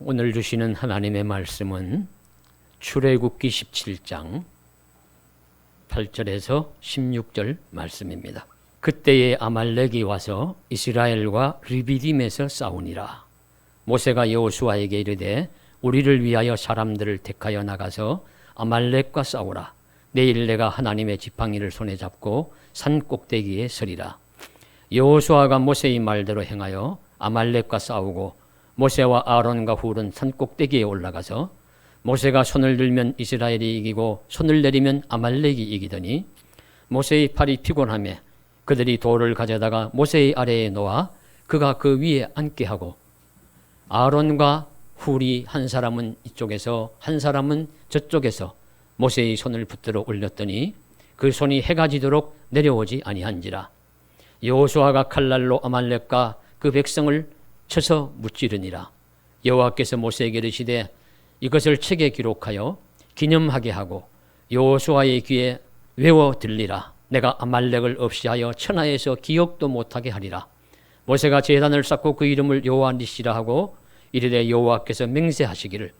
오늘 주시는 하나님의 말씀은 출애굽기 17장 8절에서 16절 말씀입니다. 그때에 아말렉이 와서 이스라엘과 르비딤에서 싸우니라. 모세가 여호수아에게 이르되 우리를 위하여 사람들을 택하여 나가서 아말렉과 싸우라. 내일 내가 하나님의 지팡이를 손에 잡고 산 꼭대기에 서리라. 여호수아가 모세의 말대로 행하여 아말렉과 싸우고 모세와 아론과 훌은 산 꼭대기에 올라가서 모세가 손을 들면 이스라엘이 이기고 손을 내리면 아말렉이 이기더니 모세의 팔이 피곤하며 그들이 돌을 가져다가 모세의 아래에 놓아 그가 그 위에 앉게 하고 아론과 훌이 한 사람은 이쪽에서 한 사람은 저쪽에서 모세의 손을 붙들어 올렸더니 그 손이 해가 지도록 내려오지 아니한지라. 여호수아가 칼날로 아말렉과 그 백성을 쳐서 무찌르니라. 여호와께서 모세에게 이르시되 이것을 책에 기록하여 기념하게 하고 여호수아의 귀에 외워 들리라. 내가 아말렉을 없이하여 천하에서 기억도 못하게 하리라. 모세가 제단을 쌓고 그 이름을 여호와 니시라 하고 이르되 여호와께서 맹세하시기를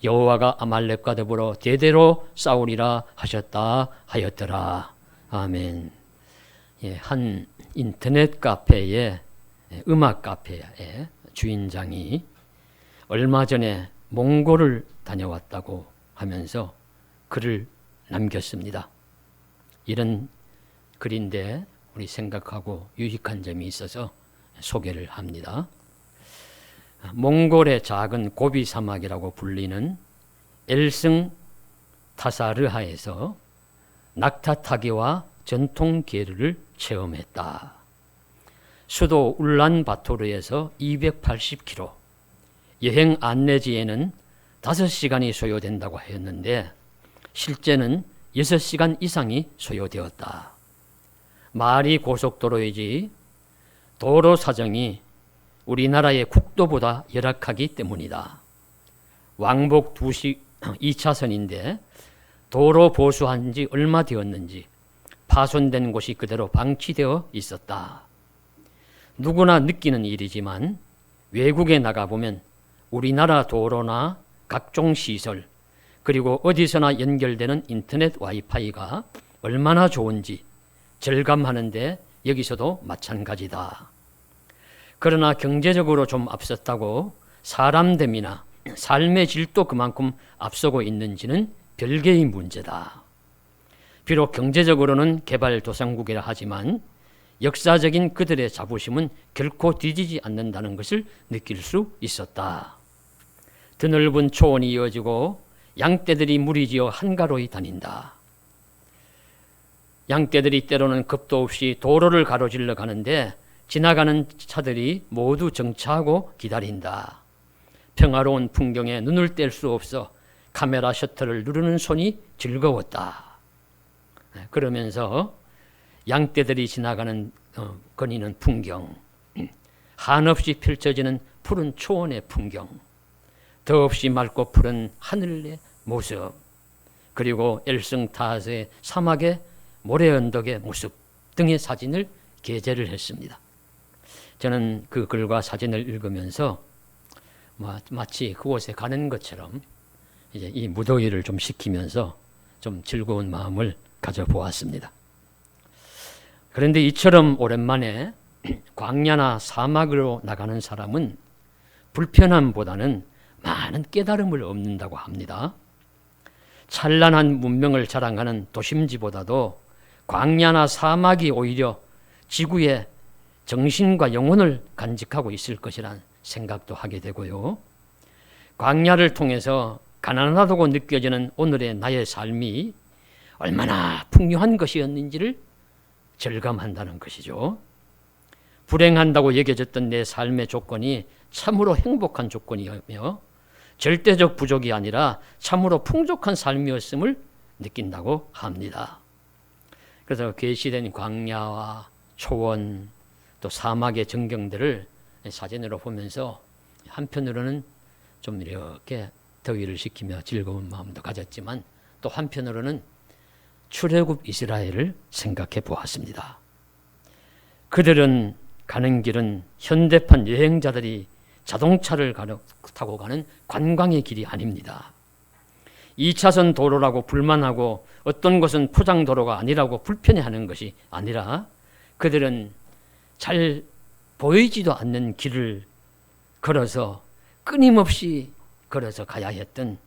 여호와가 아말렉과 더불어 대대로 싸우리라 하셨다 하였더라. 아멘. 한 인터넷 카페에 음악 카페에 주인장이 얼마 전에 몽골을 다녀왔다고 하면서 글을 남겼습니다. 이런 글인데 우리 생각하고 유익한 점이 있어서 소개를 합니다. 몽골의 작은 고비 사막이라고 불리는 엘승 타사르하에서 낙타 타기와 전통 계류를 체험했다. 수도 울란바토르에서 280km, 여행 안내지에는 5시간이 소요된다고 하였는데 실제는 6시간 이상이 소요되었다. 말이 고속도로이지 도로 사정이 우리나라의 국도보다 열악하기 때문이다. 왕복 2차선인데 도로 보수한 지 얼마 되었는지 파손된 곳이 그대로 방치되어 있었다. 누구나 느끼는 일이지만 외국에 나가보면 우리나라 도로나 각종 시설 그리고 어디서나 연결되는 인터넷 와이파이가 얼마나 좋은지 절감하는데 여기서도 마찬가지다. 그러나 경제적으로 좀 앞섰다고 사람됨이나 삶의 질도 그만큼 앞서고 있는지는 별개의 문제다. 비록 경제적으로는 개발도상국이라 하지만 역사적인 그들의 자부심은 결코 뒤지지 않는다는 것을 느낄 수 있었다. 드넓은 초원이 이어지고 양떼들이 무리지어 한가로이 다닌다. 양떼들이 때로는 겁도 없이 도로를 가로질러 가는데 지나가는 차들이 모두 정차하고 기다린다. 평화로운 풍경에 눈을 뗄 수 없어 카메라 셔터를 누르는 손이 즐거웠다. 그러면서 양떼들이 지나가는 거니는 풍경, 한없이 펼쳐지는 푸른 초원의 풍경, 더없이 맑고 푸른 하늘의 모습, 그리고 엘승타스의 사막의 모래 언덕의 모습 등의 사진을 게재를 했습니다. 저는 그 글과 사진을 읽으면서 마치 그곳에 가는 것처럼 이제 이 무더위를 좀 식히면서 좀 즐거운 마음을 가져보았습니다. 그런데 이처럼 오랜만에 광야나 사막으로 나가는 사람은 불편함보다는 많은 깨달음을 얻는다고 합니다. 찬란한 문명을 자랑하는 도심지보다도 광야나 사막이 오히려 지구의 정신과 영혼을 간직하고 있을 것이라는 생각도 하게 되고요. 광야를 통해서 가난하다고 느껴지는 오늘의 나의 삶이 얼마나 풍요한 것이었는지를 절감한다는 것이죠. 불행한다고 여겨졌던 내 삶의 조건이 참으로 행복한 조건이며 절대적 부족이 아니라 참으로 풍족한 삶이었음을 느낀다고 합니다. 그래서 계시된 광야와 초원 또 사막의 전경들을 사진으로 보면서 한편으로는 좀 이렇게 더위를 식히며 즐거운 마음도 가졌지만 또 한편으로는 출애굽 이스라엘을 생각해 보았습니다. 그들은 가는 길은 현대판 여행자들이 자동차를 타고 가는 관광의 길이 아닙니다. 2차선 도로라고 불만하고 어떤 곳은 포장도로가 아니라고 불편해하는 것이 아니라 그들은 잘 보이지도 않는 길을 걸어서 끊임없이 걸어서 가야 했던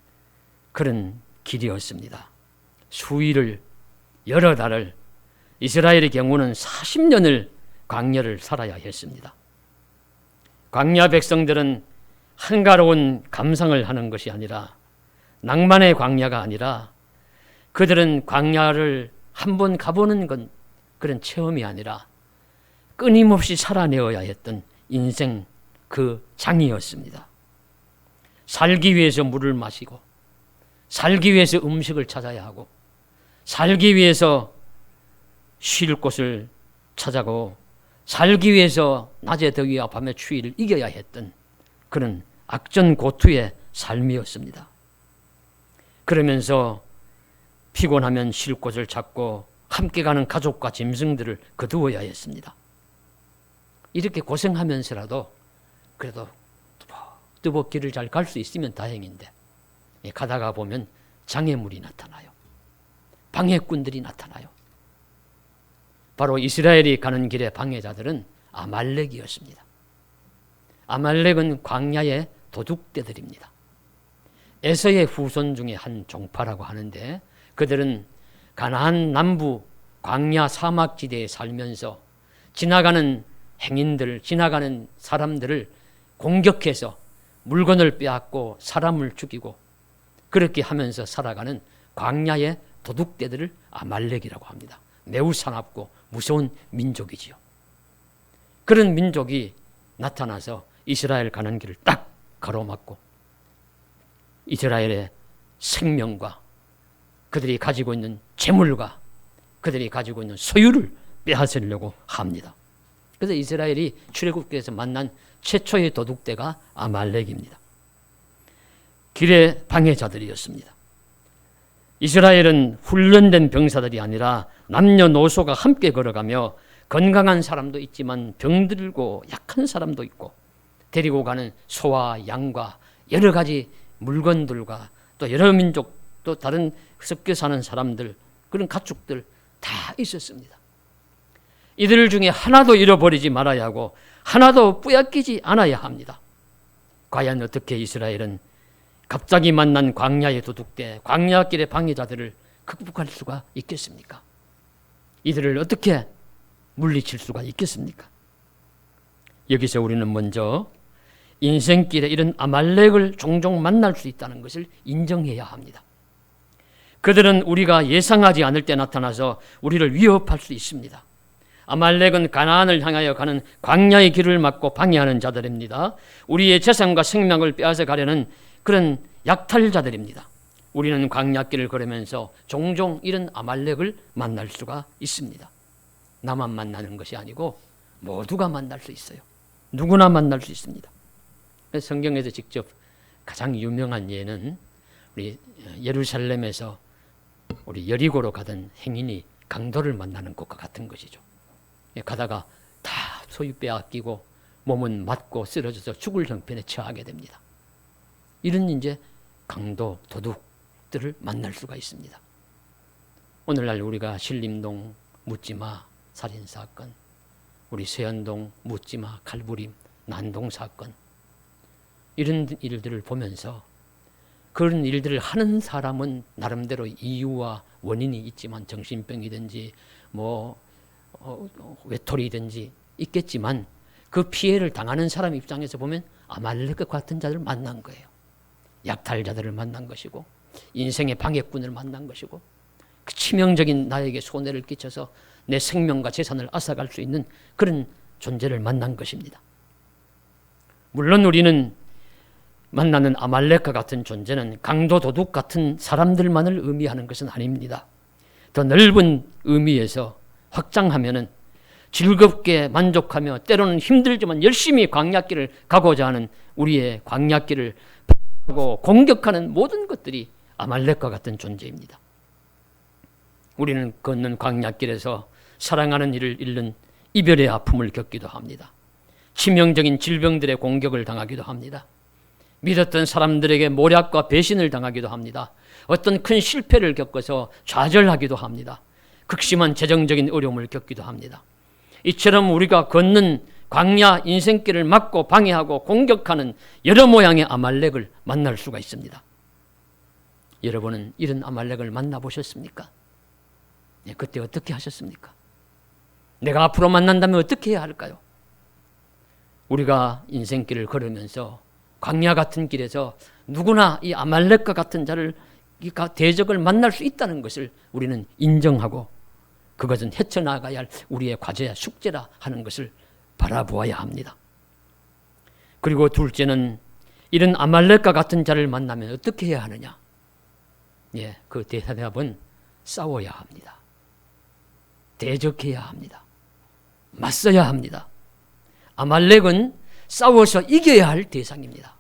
그런 길이었습니다. 수일을 여러 달을 이스라엘의 경우는 40년을 광야를 살아야 했습니다. 광야 백성들은 한가로운 감상을 하는 것이 아니라 낭만의 광야가 아니라 그들은 광야를 한번 가보는 건 그런 체험이 아니라 끊임없이 살아내어야 했던 인생 그 장이었습니다. 살기 위해서 물을 마시고 살기 위해서 음식을 찾아야 하고 살기 위해서 쉴 곳을 찾아고 살기 위해서 낮의 더위와 밤의 추위를 이겨야 했던 그런 악전고투의 삶이었습니다. 그러면서 피곤하면 쉴 곳을 찾고 함께 가는 가족과 짐승들을 거두어야 했습니다. 이렇게 고생하면서라도 그래도 뚜벅 길을 잘 갈 수 있으면 다행인데 가다가 보면 장애물이 나타나요. 방해꾼들이 나타나요. 바로 이스라엘이 가는 길의 방해자들은 아말렉이었습니다. 아말렉은 광야의 도둑떼들입니다. 에서의 후손 중에 한 종파라고 하는데 그들은 가나안 남부 광야 사막지대에 살면서 지나가는 행인들, 지나가는 사람들을 공격해서 물건을 빼앗고 사람을 죽이고 그렇게 하면서 살아가는 광야의 도둑떼들을 아말렉이라고 합니다. 매우 사납고 무서운 민족이지요. 그런 민족이 나타나서 이스라엘 가는 길을 딱 가로막고 이스라엘의 생명과 그들이 가지고 있는 재물과 그들이 가지고 있는 소유를 빼앗으려고 합니다. 그래서 이스라엘이 출애굽기에서 만난 최초의 도둑떼가 아말렉입니다. 길의 방해자들이었습니다. 이스라엘은 훈련된 병사들이 아니라 남녀노소가 함께 걸어가며 건강한 사람도 있지만 병들고 약한 사람도 있고 데리고 가는 소와 양과 여러 가지 물건들과 또 여러 민족 또 다른 섞여 사는 사람들 그런 가축들 다 있었습니다. 이들 중에 하나도 잃어버리지 말아야 하고 하나도 뿌옇기지 않아야 합니다. 과연 어떻게 이스라엘은 갑자기 만난 광야의 도둑떼, 광야길의 방해자들을 극복할 수가 있겠습니까? 이들을 어떻게 물리칠 수가 있겠습니까? 여기서 우리는 먼저 인생길에 이런 아말렉을 종종 만날 수 있다는 것을 인정해야 합니다. 그들은 우리가 예상하지 않을 때 나타나서 우리를 위협할 수 있습니다. 아말렉은 가나안을 향하여 가는 광야의 길을 막고 방해하는 자들입니다. 우리의 재산과 생명을 빼앗아 가려는 그런 약탈자들입니다. 우리는 광야길을 걸으면서 종종 이런 아말렉을 만날 수가 있습니다. 나만 만나는 것이 아니고 모두가 만날 수 있어요. 누구나 만날 수 있습니다. 성경에서 직접 가장 유명한 예는 우리 예루살렘에서 우리 여리고로 가던 행인이 강도를 만나는 것과 같은 것이죠. 가다가 다 소유 빼앗기고 몸은 맞고 쓰러져서 죽을 형편에 처하게 됩니다. 이런 이제 강도, 도둑들을 만날 수가 있습니다. 오늘날 우리가 신림동 묻지마 살인사건, 우리 세연동 묻지마 칼부림 난동 사건 이런 일들을 보면서 그런 일들을 하는 사람은 나름대로 이유와 원인이 있지만 정신병이든지 외톨이든지 있겠지만 그 피해를 당하는 사람 입장에서 보면 아말렉과 같은 자들을 만난 거예요. 약탈자들을 만난 것이고 인생의 방해꾼을 만난 것이고 그 치명적인 나에게 손해를 끼쳐서 내 생명과 재산을 앗아갈 수 있는 그런 존재를 만난 것입니다. 물론 우리는 만나는 아말렉과 같은 존재는 강도 도둑 같은 사람들만을 의미하는 것은 아닙니다. 더 넓은 의미에서 확장하면은 즐겁게 만족하며 때로는 힘들지만 열심히 광야길을 가고자 하는 우리의 광야길을 하고 공격하는 모든 것들이 아말렉과 같은 존재입니다. 우리는 걷는 광야길에서 사랑하는 이를 잃는 이별의 아픔을 겪기도 합니다. 치명적인 질병들의 공격을 당하기도 합니다. 믿었던 사람들에게 모략과 배신을 당하기도 합니다. 어떤 큰 실패를 겪어서 좌절하기도 합니다. 극심한 재정적인 어려움을 겪기도 합니다. 이처럼 우리가 걷는 광야 인생길을 막고 방해하고 공격하는 여러 모양의 아말렉을 만날 수가 있습니다. 여러분은 이런 아말렉을 만나보셨습니까? 네, 그때 어떻게 하셨습니까? 내가 앞으로 만난다면 어떻게 해야 할까요? 우리가 인생길을 걸으면서 광야 같은 길에서 누구나 이 아말렉과 같은 자를, 대적을 만날 수 있다는 것을 우리는 인정하고 그것은 헤쳐나가야 할 우리의 과제야 숙제라 하는 것을 바라보아야 합니다. 그리고 둘째는 이런 아말렉과 같은 자를 만나면 어떻게 해야 하느냐? 예, 그 대답은 싸워야 합니다. 대적해야 합니다. 맞서야 합니다. 아말렉은 싸워서 이겨야 할 대상입니다.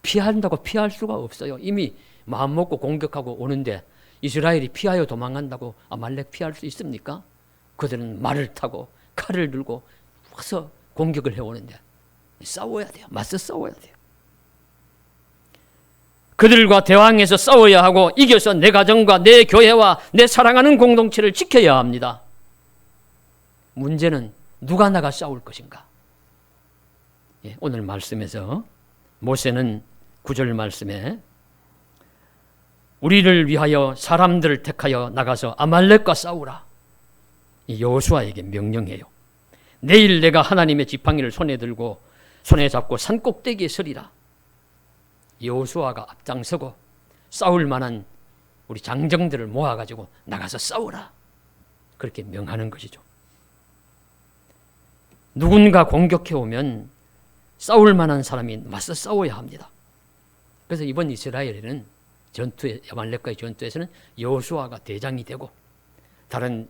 피한다고 피할 수가 없어요. 이미 마음 먹고 공격하고 오는데 이스라엘이 피하여 도망간다고 아말렉 피할 수 있습니까? 그들은 말을 타고 칼을 들고 와서 공격을 해오는데 싸워야 돼요. 맞서 싸워야 돼요. 그들과 대항해서 싸워야 하고 이겨서 내 가정과 내 교회와 내 사랑하는 공동체를 지켜야 합니다. 문제는 누가 나가 싸울 것인가? 예, 오늘 말씀에서 모세는 9절 말씀에 우리를 위하여 사람들을 택하여 나가서 아말렉과 싸우라. 여호수아에게 명령해요. 내일 내가 하나님의 지팡이를 손에 들고 손에 잡고 산꼭대기에 서리라. 여호수아가 앞장서고 싸울 만한 우리 장정들을 모아가지고 나가서 싸우라. 그렇게 명하는 것이죠. 누군가 공격해 오면 싸울 만한 사람이 맞서 싸워야 합니다. 그래서 이번 이스라엘에는 전투에, 아말렉과의 전투에서는 여호수아가 대장이 되고 다른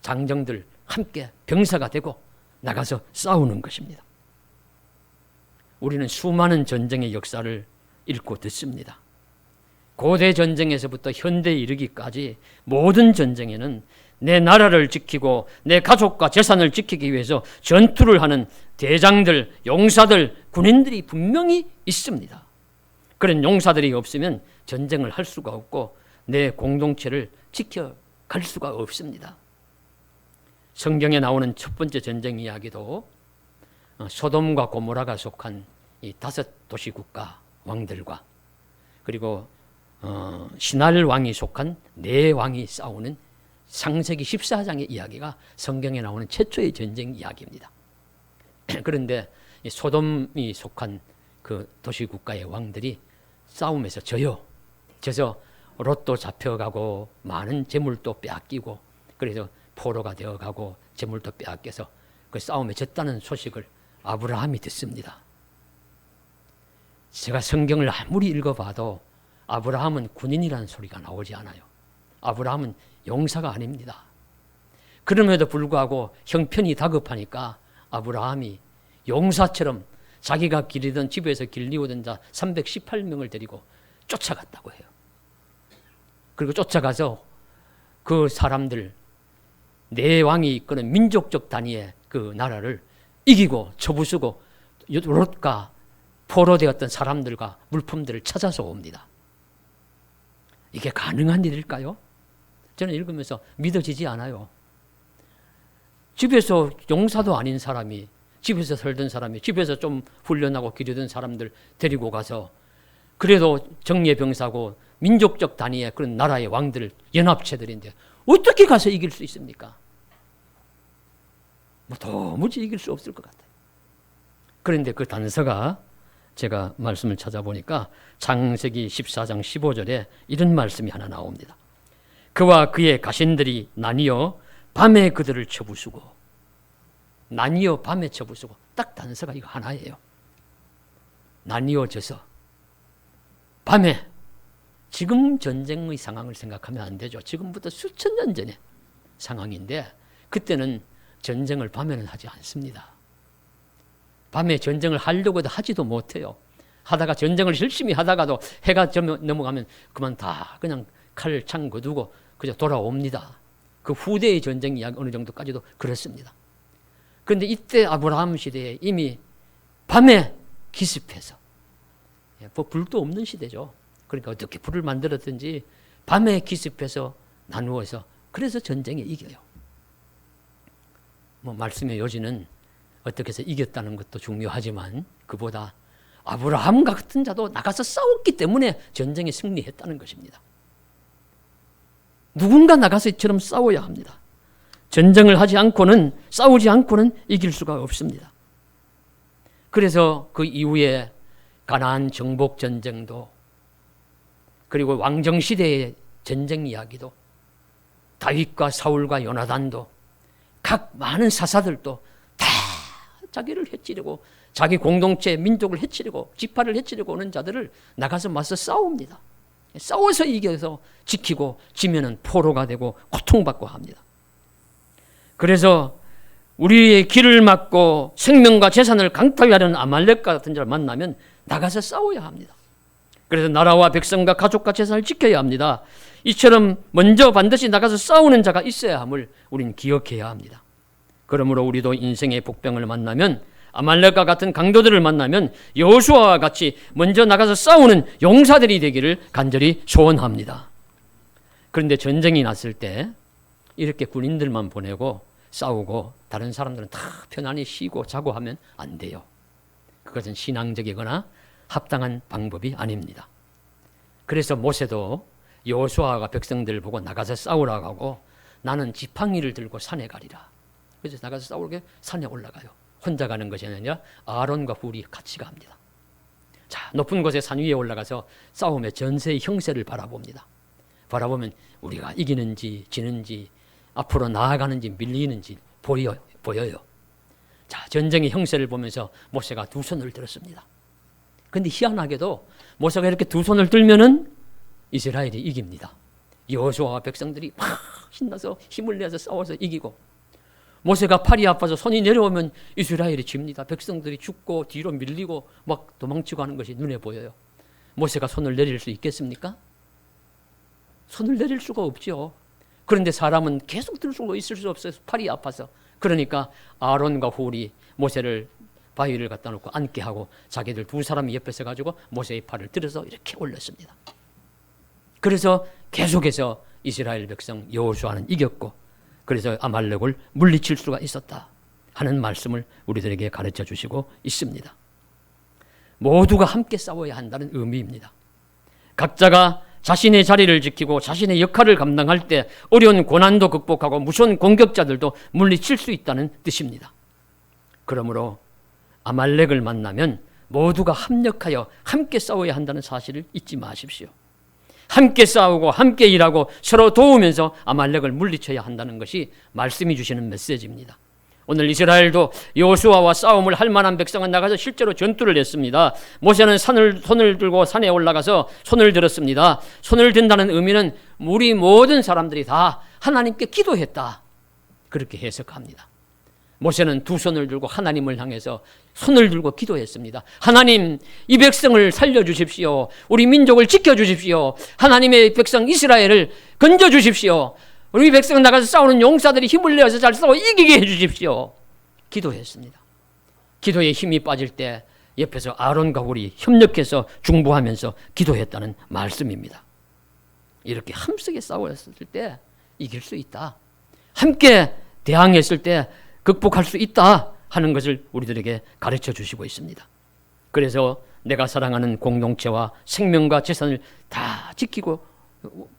장정들 함께 병사가 되고 나가서 싸우는 것입니다. 우리는 수많은 전쟁의 역사를 읽고 듣습니다. 고대 전쟁에서부터 현대에 이르기까지 모든 전쟁에는 내 나라를 지키고 내 가족과 재산을 지키기 위해서 전투를 하는 대장들, 용사들, 군인들이 분명히 있습니다. 그런 용사들이 없으면 전쟁을 할 수가 없고 내 공동체를 지켜갈 수가 없습니다. 성경에 나오는 첫 번째 전쟁 이야기도 소돔과 고모라가 속한 이 5도시 국가 왕들과 그리고 신할 왕이 속한 4왕이 싸우는 창세기 14장의 이야기가 성경에 나오는 최초의 전쟁 이야기입니다. 그런데 소돔이 속한 그 도시 국가의 왕들이 싸움에서 져서 롯도 잡혀가고 많은 재물도 빼앗기고 그래서 포로가 되어가고 재물도 빼앗겨서 그 싸움에 졌다는 소식을 아브라함이 듣습니다. 제가 성경을 아무리 읽어봐도 아브라함은 군인이라는 소리가 나오지 않아요. 아브라함은 용사가 아닙니다. 그럼에도 불구하고 형편이 다급하니까 아브라함이 용사처럼 자기가 기르던 집에서 길리우던 자 318명을 데리고 쫓아갔다고 해요. 그리고 쫓아가서 그 사람들 4왕이 이끄는 민족적 단위의 그 나라를 이기고 쳐부수고 롯과 포로되었던 사람들과 물품들을 찾아서 옵니다. 이게 가능한 일일까요? 저는 읽으면서 믿어지지 않아요. 집에서 용사도 아닌 사람이, 집에서 살던 사람이, 집에서 좀 훈련하고 기르던 사람들 데리고 가서 그래도 정예병사고 민족적 단위의 그런 나라의 왕들, 연합체들인데 어떻게 가서 이길 수 있습니까? 도무지 이길 수 없을 것 같아요. 그런데 그 단서가 제가 말씀을 찾아보니까 창세기 14장 15절에 이런 말씀이 하나 나옵니다. 그와 그의 가신들이 나뉘어 밤에 그들을 쳐부수고, 나뉘어 밤에 쳐부수고, 딱 단서가 이거 하나예요. 나뉘어져서 밤에, 지금 전쟁의 상황을 생각하면 안 되죠. 지금부터 수천 년 전의 상황인데 그때는 전쟁을 밤에는 하지 않습니다. 밤에 전쟁을 하려고 해도 하지도 못해요. 하다가 전쟁을 열심히 하다가도 해가 넘어가면 그만 다 그냥 칼을 창 거두고 그저 돌아옵니다. 그 후대의 전쟁 이야기 어느 정도까지도 그렇습니다. 그런데 이때 아브라함 시대에 이미 밤에 기습해서 불도 없는 시대죠. 그러니까 어떻게 불을 만들었든지 밤에 기습해서 나누어서 그래서 전쟁에 이겨요. 말씀의 요지는 어떻게 해서 이겼다는 것도 중요하지만 그보다 아브라함 같은 자도 나가서 싸웠기 때문에 전쟁에 승리했다는 것입니다. 누군가 나가서 이처럼 싸워야 합니다. 전쟁을 하지 않고는, 싸우지 않고는 이길 수가 없습니다. 그래서 그 이후에 가나안 정복 전쟁도, 그리고 왕정 시대의 전쟁 이야기도, 다윗과 사울과 요나단도, 각 많은 사사들도 다 자기를 해치려고, 자기 공동체 민족을 해치려고, 지파를 해치려고 오는 자들을 나가서 맞서 싸웁니다. 싸워서 이겨서 지키고, 지면은 포로가 되고 고통받고 합니다. 그래서 우리의 길을 막고 생명과 재산을 강탈하려는 아말렉과 같은 자를 만나면 나가서 싸워야 합니다. 그래서 나라와 백성과 가족과 재산을 지켜야 합니다. 이처럼 먼저 반드시 나가서 싸우는 자가 있어야 함을 우리는 기억해야 합니다. 그러므로 우리도 인생의 복병을 만나면, 아말렉과 같은 강도들을 만나면 여호수아와 같이 먼저 나가서 싸우는 용사들이 되기를 간절히 소원합니다. 그런데 전쟁이 났을 때 이렇게 군인들만 보내고 싸우고 다른 사람들은 다 편안히 쉬고 자고 하면 안 돼요. 그것은 신앙적이거나 합당한 방법이 아닙니다. 그래서 모세도 여호수아가 백성들을 보고 나가서 싸우라고 하고, 나는 지팡이를 들고 산에 가리라. 그래서 나가서 싸우게 산에 올라가요. 혼자 가는 것이 아니라 아론과 훌이 같이 갑니다. 자, 높은 곳에 산 위에 올라가서 싸움의 전세의 형세를 바라봅니다. 바라보면 우리가 이기는지 지는지, 앞으로 나아가는지 밀리는지 보여요. 자, 전쟁의 형세를 보면서 모세가 두 손을 들었습니다. 그런데 희한하게도 모세가 이렇게 두 손을 들면은 이스라엘이 이깁니다. 여호수아와 백성들이 막 신나서 힘을 내서 싸워서 이기고, 모세가 팔이 아파서 손이 내려오면 이스라엘이 집니다. 백성들이 죽고 뒤로 밀리고 막 도망치고 하는 것이 눈에 보여요. 모세가 손을 내릴 수 있겠습니까? 손을 내릴 수가 없죠. 그런데 사람은 계속 들고 있을 수 없어요. 팔이 아파서. 그러니까 아론과 훌이 모세를 바위를 갖다 놓고 앉게 하고 자기들 두 사람이 옆에 서가지고 모세의 팔을 들어서 이렇게 올렸습니다. 그래서 계속해서 이스라엘 백성 여호수아는 이겼고, 그래서 아말렉을 물리칠 수가 있었다 하는 말씀을 우리들에게 가르쳐 주시고 있습니다. 모두가 함께 싸워야 한다는 의미입니다. 각자가 자신의 자리를 지키고 자신의 역할을 감당할 때 어려운 고난도 극복하고 무서운 공격자들도 물리칠 수 있다는 뜻입니다. 그러므로 아말렉을 만나면 모두가 합력하여 함께 싸워야 한다는 사실을 잊지 마십시오. 함께 싸우고 함께 일하고 서로 도우면서 아말렉을 물리쳐야 한다는 것이 말씀이 주시는 메시지입니다. 오늘 이스라엘도 여호수아와 싸움을 할 만한 백성은 나가서 실제로 전투를 했습니다. 모세는 손을 들고 산에 올라가서 손을 들었습니다. 손을 든다는 의미는 우리 모든 사람들이 다 하나님께 기도했다, 그렇게 해석합니다. 모세는 두 손을 들고 하나님을 향해서 손을 들고 기도했습니다. 하나님, 이 백성을 살려주십시오. 우리 민족을 지켜주십시오. 하나님의 백성 이스라엘을 건져주십시오. 우리 백성 나가서 싸우는 용사들이 힘을 내어서 잘 싸워 이기게 해주십시오. 기도했습니다. 기도에 힘이 빠질 때 옆에서 아론과 훌이 협력해서 중보하면서 기도했다는 말씀입니다. 이렇게 함께 싸웠을 때 이길 수 있다, 함께 대항했을 때 극복할 수 있다 하는 것을 우리들에게 가르쳐 주시고 있습니다. 그래서 내가 사랑하는 공동체와 생명과 재산을 다 지키고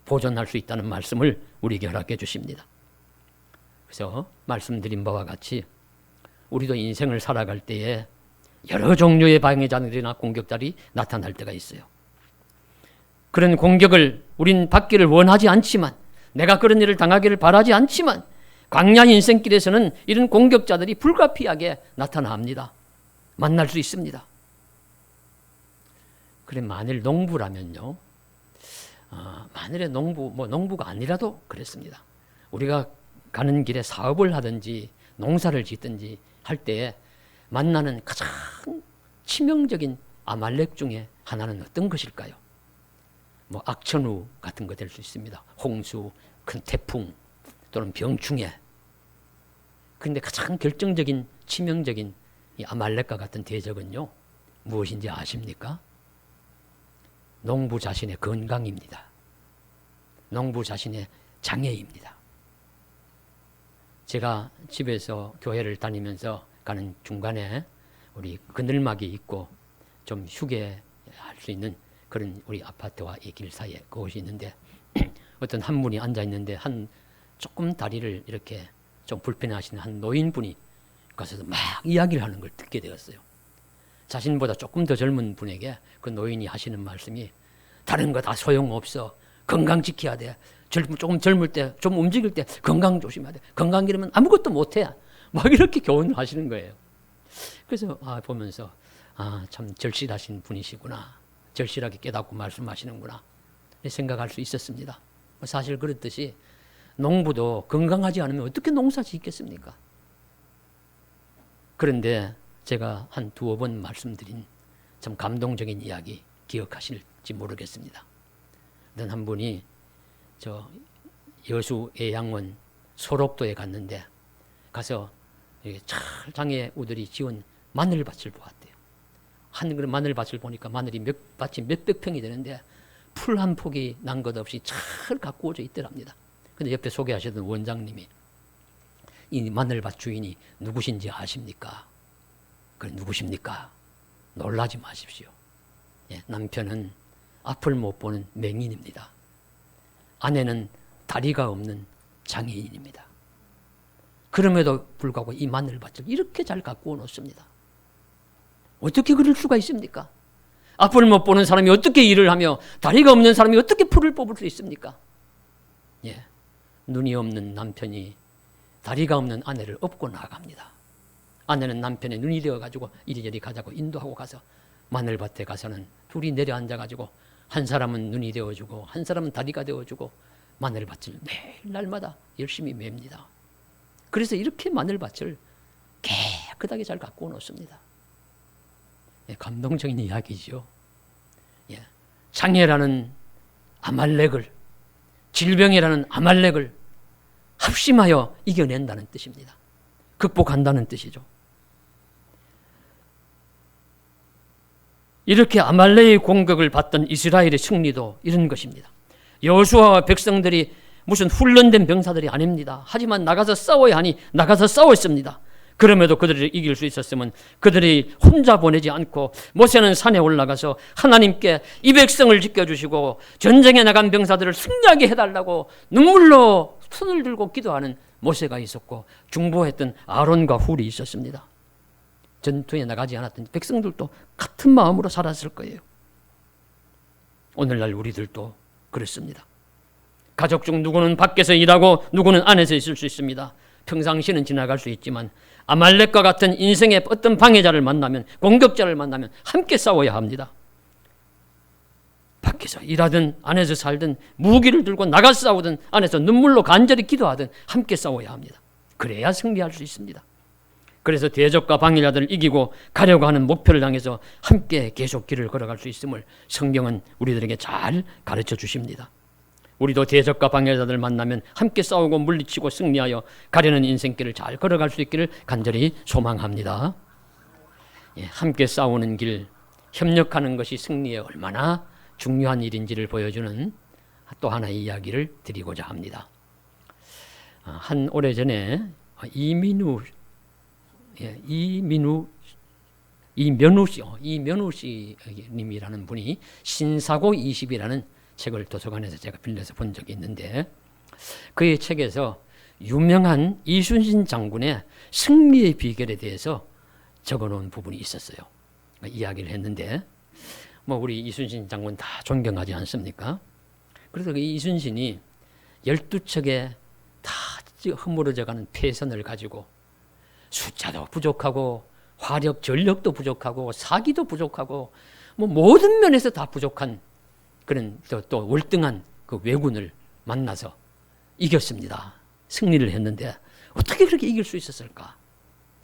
보존할 수 있다는 말씀을 우리에게 허락해 주십니다. 그래서 말씀드린 바와 같이 우리도 인생을 살아갈 때에 여러 종류의 방해자들이나 공격자들이 나타날 때가 있어요. 그런 공격을 우린 받기를 원하지 않지만, 내가 그런 일을 당하기를 바라지 않지만, 광야 인생길에서는 이런 공격자들이 불가피하게 나타납니다. 만날 수 있습니다. 그래, 만일 농부라면요, 만일에 농부가 아니라도 그랬습니다. 우리가 가는 길에 사업을 하든지 농사를 짓든지 할 때에 만나는 가장 치명적인 아말렉 중에 하나는 어떤 것일까요? 악천후 같은 거 될 수 있습니다. 홍수, 큰 태풍, 또는 병충해. 그런데 가장 결정적인 치명적인 이 아말렉과 같은 대적은요, 무엇인지 아십니까? 농부 자신의 건강입니다. 농부 자신의 장애입니다. 제가 집에서 교회를 다니면서 가는 중간에 우리 그늘막이 있고 좀 휴게할 수 있는 그런 우리 아파트와 이 길 사이에 그곳이 있는데 어떤 한 분이 앉아 있는데 한 조금 다리를 이렇게 좀 불편해하시는 한 노인분이 가서 막 이야기를 하는 걸 듣게 되었어요. 자신보다 조금 더 젊은 분에게 그 노인이 하시는 말씀이 다른 거 다 소용없어. 건강 지켜야 돼. 조금 젊을 때, 좀 움직일 때 건강 조심해야 돼. 건강 잃으면 아무것도 못해. 막 이렇게 교훈을 하시는 거예요. 그래서 보면서 참 절실하신 분이시구나. 절실하게 깨닫고 말씀하시는구나. 생각할 수 있었습니다. 사실 그렇듯이 농부도 건강하지 않으면 어떻게 농사 짓겠습니까? 그런데 제가 한 두어 번 말씀드린 참 감동적인 이야기 기억하실지 모르겠습니다. 어떤 한 분이 저 여수 애양원 소록도에 갔는데 가서 장에 우들이 지은 마늘밭을 보았대요. 한 그릇 마늘밭을 보니까 마늘이 밭이 몇백 평이 되는데 풀 한 폭이 난 것 없이 잘 가꾸어져 있더랍니다. 근데 옆에 소개하셨던 원장님이 이 마늘밭 주인이 누구신지 아십니까? 그래, 누구십니까? 놀라지 마십시오. 남편은 앞을 못 보는 맹인입니다. 아내는 다리가 없는 장애인입니다. 그럼에도 불구하고 이 마늘밭을 이렇게 잘 가꾸어 놓습니다. 어떻게 그럴 수가 있습니까? 앞을 못 보는 사람이 어떻게 일을 하며 다리가 없는 사람이 어떻게 풀을 뽑을 수 있습니까? 눈이 없는 남편이 다리가 없는 아내를 업고 나갑니다. 아내는 남편의 눈이 되어가지고 이리저리 가자고 인도하고 가서 마늘밭에 가서는 둘이 내려앉아가지고 한 사람은 눈이 되어주고 한 사람은 다리가 되어주고 마늘밭을 매일 날마다 열심히 맵니다. 그래서 이렇게 마늘밭을 깨끗하게 잘 가꾸어 놓습니다. 감동적인 이야기죠. 장애라는 아말렉을, 질병이라는 아말렉을 합심하여 이겨낸다는 뜻입니다. 극복한다는 뜻이죠. 이렇게 아말렉의 공격을 받던 이스라엘의 승리도 이런 것입니다. 여호수아와 백성들이 무슨 훈련된 병사들이 아닙니다. 하지만 나가서 싸워야 하니 나가서 싸웠습니다. 그럼에도 그들을 이길 수 있었으면 그들이 혼자 보내지 않고 모세는 산에 올라가서 하나님께 이 백성을 지켜주시고 전쟁에 나간 병사들을 승리하게 해달라고 눈물로 손을 들고 기도하는 모세가 있었고 중보했던 아론과 훌이 있었습니다. 전투에 나가지 않았던 백성들도 같은 마음으로 살았을 거예요. 오늘날 우리들도 그렇습니다. 가족 중 누구는 밖에서 일하고 누구는 안에서 있을 수 있습니다. 평상시는 지나갈 수 있지만 아말렉과 같은 인생의 어떤 방해자를 만나면, 공격자를 만나면 함께 싸워야 합니다. 밖에서 일하든 안에서 살든 무기를 들고 나가 싸우든 안에서 눈물로 간절히 기도하든 함께 싸워야 합니다. 그래야 승리할 수 있습니다. 그래서 대적과 방해자들을 이기고 가려고 하는 목표를 향해서 함께 계속 길을 걸어갈 수 있음을 성경은 우리들에게 잘 가르쳐 주십니다. 우리도 대적과 방해자들 만나면 함께 싸우고 물리치고 승리하여 가려는 인생길을 잘 걸어갈 수 있기를 간절히 소망합니다. 함께 싸우는 길, 협력하는 것이 승리에 얼마나 중요한 일인지를 보여주는 또 하나의 이야기를 드리고자 합니다. 한 오래전에 이면우 씨님이라는 분이 신사고 20이라는 책을 도서관에서 제가 빌려서 본 적이 있는데 그의 책에서 유명한 이순신 장군의 승리의 비결에 대해서 적어놓은 부분이 있었어요. 이야기를 했는데 우리 이순신 장군 다 존경하지 않습니까? 그래서 그 이순신이 12척의 다 허물어져가는 패선을 가지고 숫자도 부족하고 화력, 전력도 부족하고 사기도 부족하고 모든 면에서 다 부족한 그런 또 월등한 그 왜군을 만나서 이겼습니다. 승리를 했는데 어떻게 그렇게 이길 수 있었을까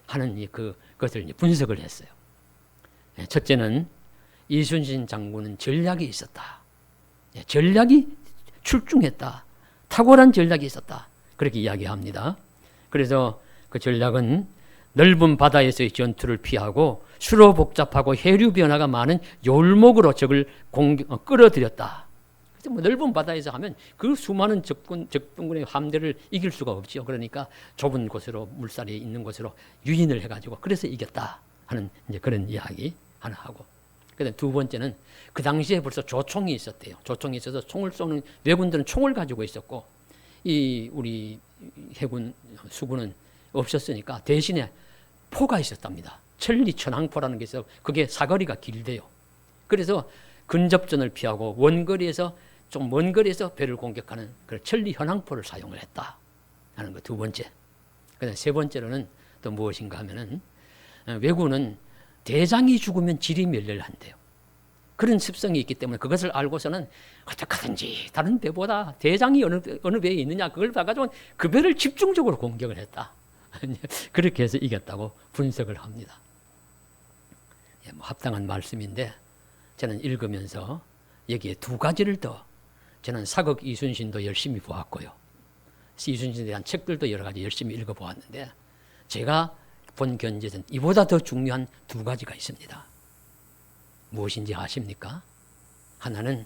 하는 그것을 분석을 했어요. 첫째는 이순신 장군은 전략이 있었다. 전략이 출중했다. 탁월한 전략이 있었다. 그렇게 이야기합니다. 그래서 그 전략은 넓은 바다에서의 전투를 피하고 수로 복잡하고 해류 변화가 많은 요울목으로 적을 끌어들였다. 그래서 뭐 넓은 바다에서 하면 그 수많은 적군의 함대를 이길 수가 없죠. 그러니까 좁은 곳으로 물살이 있는 곳으로 유인을 해가지고 그래서 이겼다 하는 이제 그런 이야기 하나 하고. 그다음 두 번째는 그 당시에 벌써 조총이 있었대요. 조총이 있어서 총을 쏘는 왜군들은 총을 가지고 있었고 이 우리 해군 수군은 없었으니까 대신에 포가 있었답니다. 천리 천왕포라는 게 있어 그게 사거리가 길대요. 그래서 근접전을 피하고 원거리에서 좀 먼 거리에서 배를 공격하는 그 천리 현황포를 사용을 했다 하는 거 두 번째. 그다음 세 번째로는 또 무엇인가 하면은 왜군은 대장이 죽으면 질이 멸렬한대요. 그런 습성이 있기 때문에 그것을 알고서는 어떻게든지 다른 배보다 대장이 어느 배에 있느냐 그걸 봐가지고 그 배를 집중적으로 공격을 했다. 그렇게 해서 이겼다고 분석을 합니다. 뭐 합당한 말씀인데 저는 읽으면서 여기에 두 가지를 더 저는 사극 이순신도 열심히 보았고요. 이순신에 대한 책들도 여러 가지 열심히 읽어보았는데 제가 본 견지에서는 이보다 더 중요한 두 가지가 있습니다. 무엇인지 아십니까? 하나는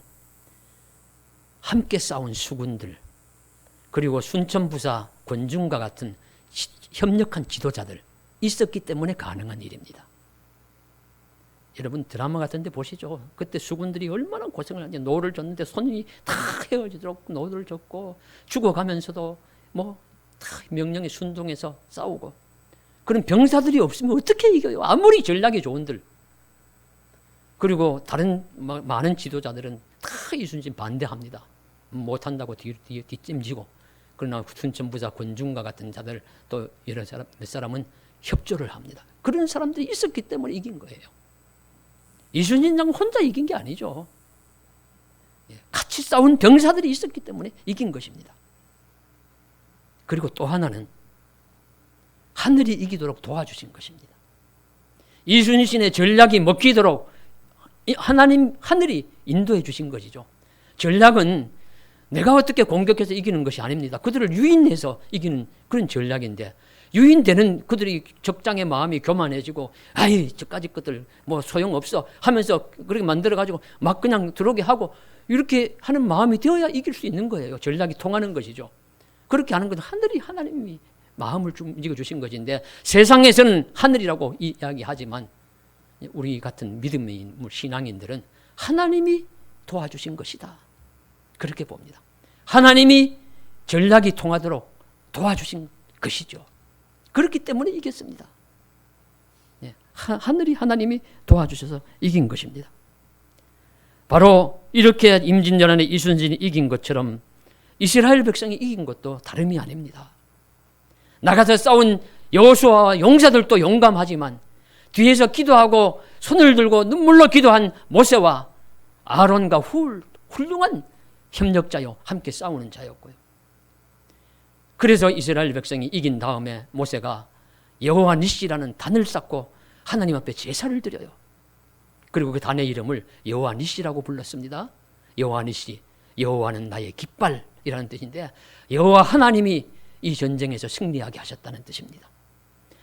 함께 싸운 수군들 그리고 순천부사 권중과 같은 협력한 지도자들 있었기 때문에 가능한 일입니다. 여러분 드라마 같은 데 보시죠. 그때 수군들이 얼마나 고생을 하는지 노를 줬는데 손이 다 헤어지도록 노를 줬고 죽어가면서도 뭐 다 명령에 순종해서 싸우고 그런 병사들이 없으면 어떻게 이겨요? 아무리 전략이 좋은들. 그리고 다른 많은 지도자들은 다 이순신 반대합니다. 못한다고 뒷짐지고 그러나 순천부사 권중과 같은 자들 또 여러 사람 몇 사람은 협조를 합니다. 그런 사람들이 있었기 때문에 이긴 거예요. 이순신 장군 혼자 이긴 게 아니죠. 같이 싸운 병사들이 있었기 때문에 이긴 것입니다. 그리고 또 하나는 하늘이 이기도록 도와주신 것입니다. 이순신의 전략이 먹히도록 하늘이 인도해 주신 것이죠. 전략은 내가 어떻게 공격해서 이기는 것이 아닙니다. 그들을 유인해서 이기는 그런 전략인데 유인되는 그들이 적장의 마음이 교만해지고 아이 저까지 것들 뭐 소용없어 하면서 그렇게 만들어가지고 막 그냥 들어오게 하고 이렇게 하는 마음이 되어야 이길 수 있는 거예요. 전략이 통하는 것이죠. 그렇게 하는 건 하나님이 마음을 좀 움직여 주신 것인데 세상에서는 하늘이라고 이야기하지만 우리 같은 믿음의 신앙인들은 하나님이 도와주신 것이다. 그렇게 봅니다. 하나님이 전략이 통하도록 도와주신 것이죠. 그렇기 때문에 이겼습니다. 하나님이 도와주셔서 이긴 것입니다. 바로 이렇게 임진왜란에 이순신이 이긴 것처럼 이스라엘 백성이 이긴 것도 다름이 아닙니다. 나가서 싸운 여호수아와 용사들도 용감하지만 뒤에서 기도하고 손을 들고 눈물로 기도한 모세와 아론과 훌륭한 협력자요 함께 싸우는 자였고요. 그래서 이스라엘 백성이 이긴 다음에 모세가 여호와 니시라는 단을 쌓고 하나님 앞에 제사를 드려요. 그리고 그 단의 이름을 여호와 니시라고 불렀습니다. 여호와 니시, 여호와는 나의 깃발이라는 뜻인데 여호와 하나님이 이 전쟁에서 승리하게 하셨다는 뜻입니다.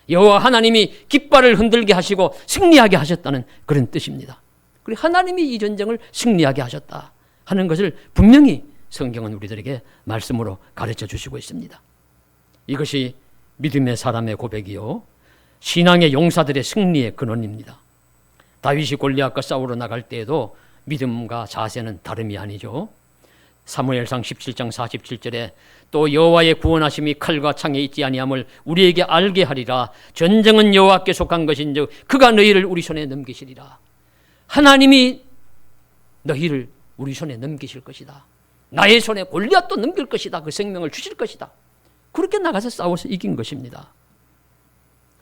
여호와 하나님이 깃발을 흔들게 하시고 승리하게 하셨다는 그런 뜻입니다. 그리고 하나님이 이 전쟁을 승리하게 하셨다 하는 것을 분명히 성경은 우리들에게 말씀으로 가르쳐 주시고 있습니다. 이것이 믿음의 사람의 고백이요 신앙의 용사들의 승리의 근원입니다. 다윗이 골리앗과 싸우러 나갈 때에도 믿음과 자세는 다름이 아니죠. 사무엘상 17장 47절에 또 여호와의 구원하심이 칼과 창에 있지 아니함을 우리에게 알게 하리라. 전쟁은 여호와께 속한 것인즉 그가 너희를 우리 손에 넘기시리라. 하나님이 너희를 우리 손에 넘기실 것이다. 나의 손에 골리앗도 넘길 것이다. 그 생명을 주실 것이다. 그렇게 나가서 싸워서 이긴 것입니다.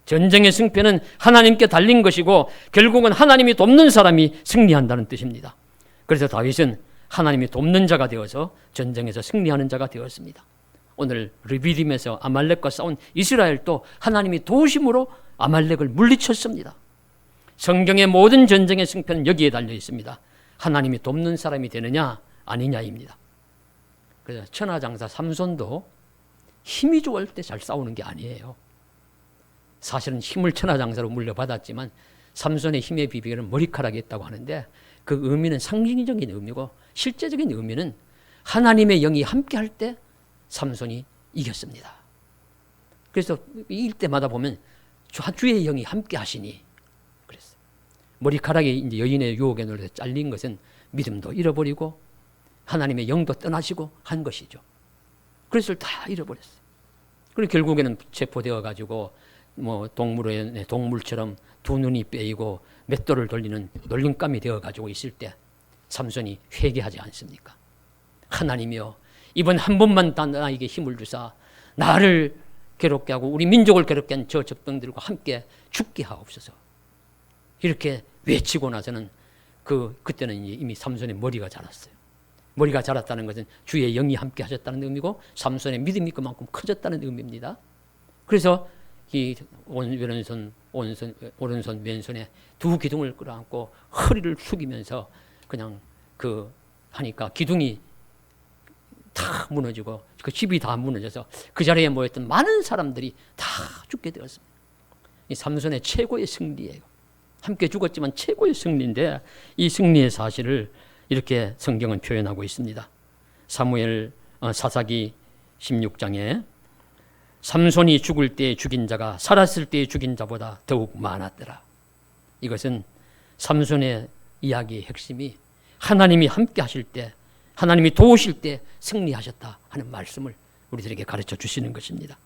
전쟁의 승패는 하나님께 달린 것이고 결국은 하나님이 돕는 사람이 승리한다는 뜻입니다. 그래서 다윗은 하나님이 돕는 자가 되어서 전쟁에서 승리하는 자가 되었습니다. 오늘 르비딤에서 아말렉과 싸운 이스라엘도 하나님이 도우심으로 아말렉을 물리쳤습니다. 성경의 모든 전쟁의 승패는 여기에 달려 있습니다. 하나님이 돕는 사람이 되느냐 아니냐입니다. 그래서 천하장사 삼손도 힘이 좋을 때 잘 싸우는 게 아니에요. 사실은 힘을 천하장사로 물려받았지만 삼손의 힘의 비결은 머리카락에 있다고 하는데 그 의미는 상징적인 의미고 실제적인 의미는 하나님의 영이 함께할 때 삼손이 이겼습니다. 그래서 이길 때마다 보면 주의 영이 함께하시니 그랬어요. 머리카락이 이제 여인의 유혹에 놀려 잘린 것은 믿음도 잃어버리고 하나님의 영도 떠나시고 한 것이죠. 그래서 다 잃어버렸어요. 그리고 결국에는 체포되어 가지고 뭐 동물처럼 두 눈이 빼이고 맷돌을 돌리는 놀림감이 되어 가지고 있을 때 삼손이 회개하지 않습니까? 하나님이여, 이번 한 번만 나에게 힘을 주사 나를 괴롭게 하고 우리 민족을 괴롭게 한 저 적병들과 함께 죽게 하옵소서. 이렇게 외치고 나서는 그때는 이미 삼손의 머리가 자랐어요. 머리가 자랐다는 것은 주의 영이 함께 하셨다는 의미고 삼손의 믿음이 그만큼 커졌다는 의미입니다. 그래서 이 오른손 왼손에 두 기둥을 끌어안고 허리를 숙이면서 그냥 하니까 기둥이 다 무너지고 그 집이 다 무너져서 그 자리에 모였던 많은 사람들이 다 죽게 되었습니다. 이 삼손의 최고의 승리예요. 함께 죽었지만 최고의 승리인데 이 승리의 사실을 이렇게 성경은 표현하고 있습니다. 사무엘 사사기 16장에 삼손이 죽을 때 죽인 자가 살았을 때 죽인 자보다 더욱 많았더라. 이것은 삼손의 이야기의 핵심이 하나님이 함께 하실 때, 하나님이 도우실 때 승리하셨다 하는 말씀을 우리들에게 가르쳐 주시는 것입니다.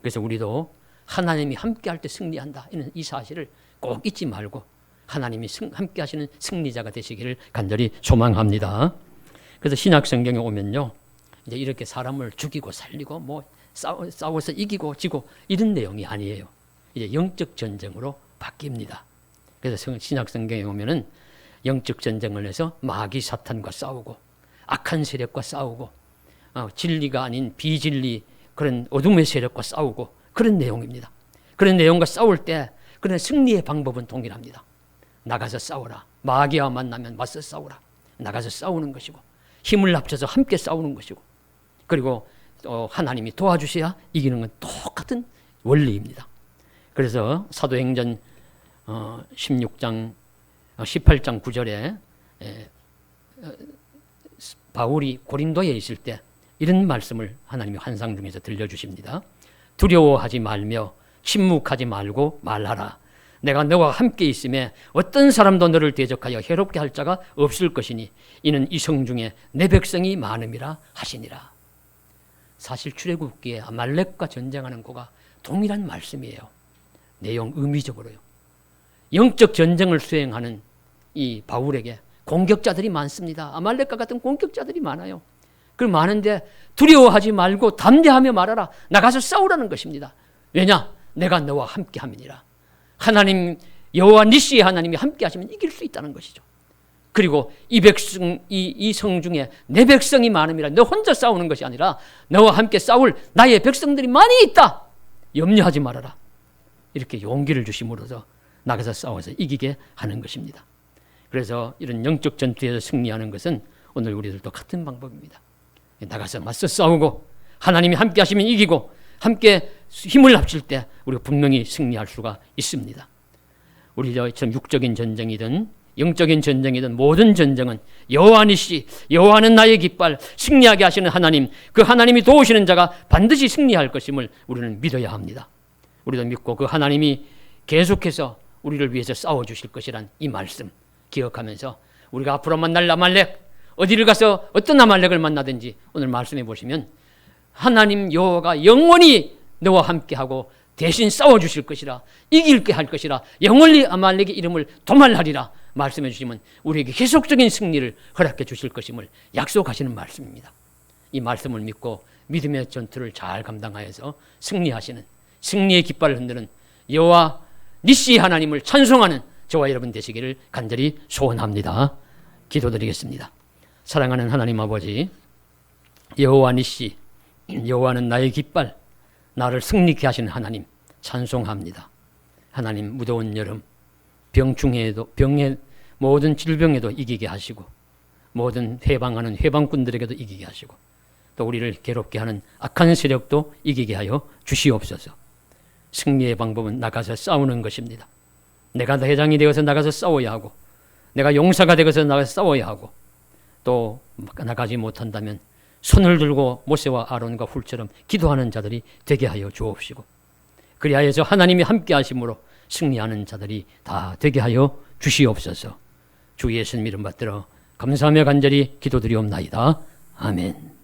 그래서 우리도 하나님이 함께 할 때 승리한다, 이 사실을 꼭 잊지 말고 하나님이 함께 하시는 승리자가 되시기를 간절히 소망합니다. 그래서 신약 성경에 오면요, 이제 이렇게 사람을 죽이고 살리고 뭐 싸워서 이기고 지고 이런 내용이 아니에요. 이제 영적 전쟁으로 바뀝니다. 그래서 신약 성경에 오면은 영적 전쟁을 해서 마귀 사탄과 싸우고 악한 세력과 싸우고 진리가 아닌 비진리 그런 어둠의 세력과 싸우고 그런 내용입니다. 그런 내용과 싸울 때 그런 승리의 방법은 동일합니다. 나가서 싸우라. 마귀와 만나면 맞서 싸우라. 나가서 싸우는 것이고 힘을 합쳐서 함께 싸우는 것이고 그리고 하나님이 도와주셔야 이기는 건 똑같은 원리입니다. 그래서 사도행전 18장 9절에 바울이 고린도에 있을 때 이런 말씀을 하나님이 환상 중에서 들려주십니다. 두려워하지 말며 침묵하지 말고 말하라. 내가 너와 함께 있음에 어떤 사람도 너를 대적하여 해롭게 할 자가 없을 것이니 이는 이 성 중에 내 백성이 많음이라 하시니라. 사실 출애굽기에 아말렉과 전쟁하는 거가 동일한 말씀이에요. 내용 의미적으로요. 영적 전쟁을 수행하는 이 바울에게 공격자들이 많습니다. 아말렉과 같은 공격자들이 많아요. 그 많은데 두려워하지 말고 담대하며 말하라. 나가서 싸우라는 것입니다. 왜냐? 내가 너와 함께 함이니라. 하나님 여호와 니시의 하나님이 함께 하시면 이길 수 있다는 것이죠. 그리고 이 성 중에 내 백성이 많음이라. 너 혼자 싸우는 것이 아니라 너와 함께 싸울 나의 백성들이 많이 있다. 염려하지 말아라. 이렇게 용기를 주심으로써 나가서 싸워서 이기게 하는 것입니다. 그래서 이런 영적 전투에서 승리하는 것은 오늘 우리들도 같은 방법입니다. 나가서 맞서 싸우고 하나님이 함께 하시면 이기고 함께 힘을 합칠 때 우리가 분명히 승리할 수가 있습니다. 우리처럼 육적인 전쟁이든 영적인 전쟁이든 모든 전쟁은 여호와니시, 여호와는 나의 깃발, 승리하게 하시는 하나님, 그 하나님이 도우시는 자가 반드시 승리할 것임을 우리는 믿어야 합니다. 우리도 믿고 그 하나님이 계속해서 우리를 위해서 싸워주실 것이란 이 말씀 기억하면서 우리가 앞으로 만날 아말렉, 어디를 가서 어떤 아말렉을 만나든지 오늘 말씀해 보시면 하나님 여호와가 영원히 너와 함께하고 대신 싸워주실 것이라, 이길게 할 것이라, 영원히 아말렉의 이름을 도말하리라 말씀해 주시면 우리에게 계속적인 승리를 허락해 주실 것임을 약속하시는 말씀입니다. 이 말씀을 믿고 믿음의 전투를 잘 감당하여서 승리하시는, 승리의 깃발을 흔드는 여호와 니시 하나님을 찬송하는 저와 여러분 되시기를 간절히 소원합니다. 기도드리겠습니다. 사랑하는 하나님 아버지, 여호와 니시, 여호와는 나의 깃발, 나를 승리케 하시는 하나님 찬송합니다. 하나님, 무더운 여름 병중에도, 병의 모든 질병에도 이기게 하시고 모든 해방하는 해방꾼들에게도 이기게 하시고 또 우리를 괴롭게 하는 악한 세력도 이기게 하여 주시옵소서. 승리의 방법은 나가서 싸우는 것입니다. 내가 대장이 되어서 나가서 싸워야 하고, 내가 용사가 되어서 나가서 싸워야 하고, 또 나가지 못한다면 손을 들고 모세와 아론과 훌처럼 기도하는 자들이 되게 하여 주옵시고, 그리하여서 하나님이 함께 하심으로 승리하는 자들이 다 되게 하여 주시옵소서. 주 예수님 이름 받들어 감사하며 간절히 기도드리옵나이다. 아멘.